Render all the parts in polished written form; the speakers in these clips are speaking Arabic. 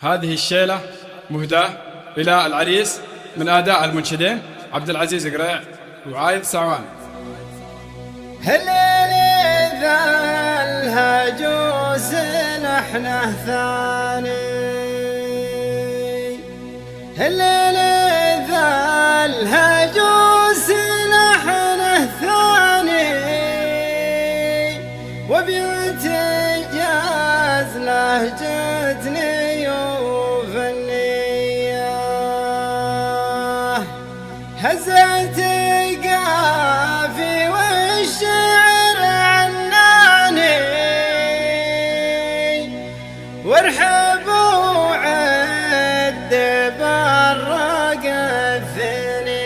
هذه الشيلة مهداة إلى العريس من آداء المنشدين عبد العزيز قريع وعايد سعوان. هليل ذا الهجوس نحن ثاني، هليل ذا الهجوس نحن ثاني، وبيوت جاز لهجتني وفنية، هزت قافي والشعر عناني، وارحب وعد برق الثنية.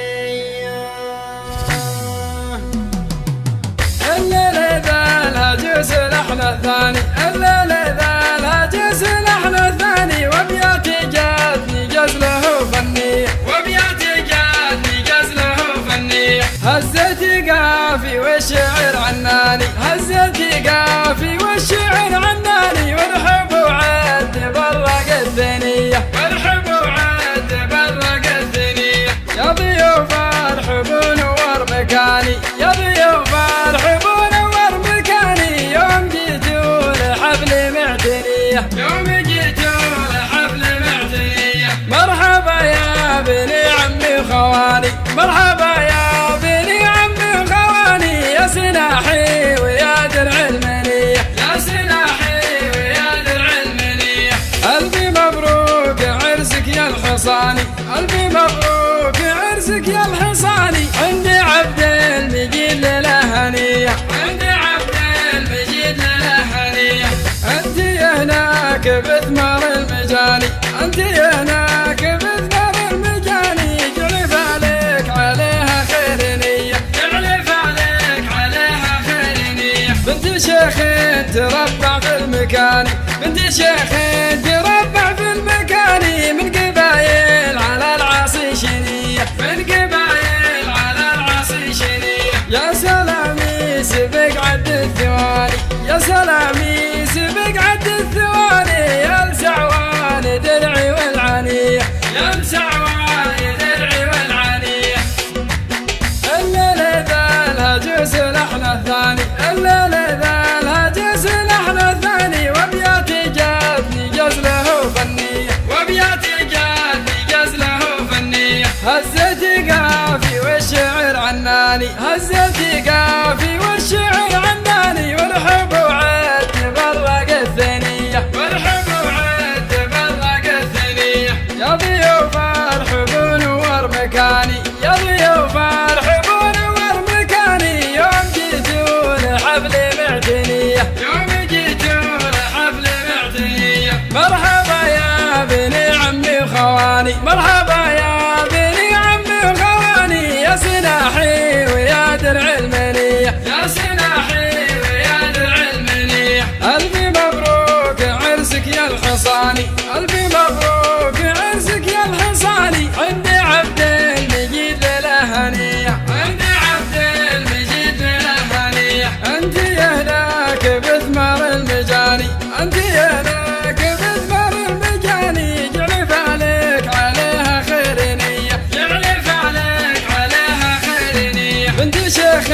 الليل ذا الهجوس لحن الثاني، الليل ذا الهجوس لحن الثاني، وابياتي جاتني جزله فني، وابياتي جاتني جزله فني، هزتي قافي والشعر عناني، هزتي قافي والشعر عناني، وارحب وعد برق الثنية، وارحب وعد برق الثنية. يا ضيوف ارحبوا نور مكاني، يا ضيوف ارحبوا نور مكاني، يوم جيتوا لحفل معتنية، يوم جيتوا لحفل معتنية. مرحبا يا بني عمي خواني، مرحبا يا بني عمي خواني، يا سلاحي ويا درع المنية، يا سلاحي ويا درع المنية. ألفي مبروك عرسك يا الحصاني، ألفي مبروك عرسك يا الحصاني، عندي عبد المجيد له هنية، عندي عبد المجيد له هنية. أنت هناك بثمر المجاني، أنت هناك بثمر المجاني، جعلف عليك عليها خير نية، جعلف عليك عليها خير نية. بنت شيخ تربع في المكان، بنت شيخ تربع في المكان، من قبايل على العاصي شنية، من قبايل على العاصي شنية. يا سلامي سبق عد الثواني، يا سلامي سبق عد الثواني، يا السعوان درعي والعنية، يا السعوان درعي والعنية. الليل ذا الهجوس لحن الثاني، الليل ذا الهجوس لحن الثاني، وابياتي جاتني جزله فنية، وابياتي جاتني جزله فنية. هزتي قافي والشعر عناني، هزتي قافي والشعر عناني، وارحب وعد برق الثنية، وارحب وعد برق الثنية. يا ضيوف ارحبوا نور مكاني، يا ضيوف ارحبوا نور مكاني، يوم جيتوا لحفل معتنية، يوم جيتوا لحفل معتنية. مرحبا يا بني عمي خواني، مرحبا يا بني عمي خواني، يا سلاحي ويا درع المنية، يا سلاحي ويا درع المنية. ألفي مبروك عرسك يا الحصاني، ألفي مبروك عرسك يا الحصاني، عندي عبد المجيد له هنية، عندي عبد المجيد له هنية. أنت هناك بثمر المجاني، أنت هناك بثمر المجاني، جعلف عليك عليها خير نية، جعلف عليك عليها خير نية. بنت شيخ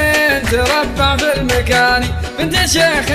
تربع في المكان، بنت شيخ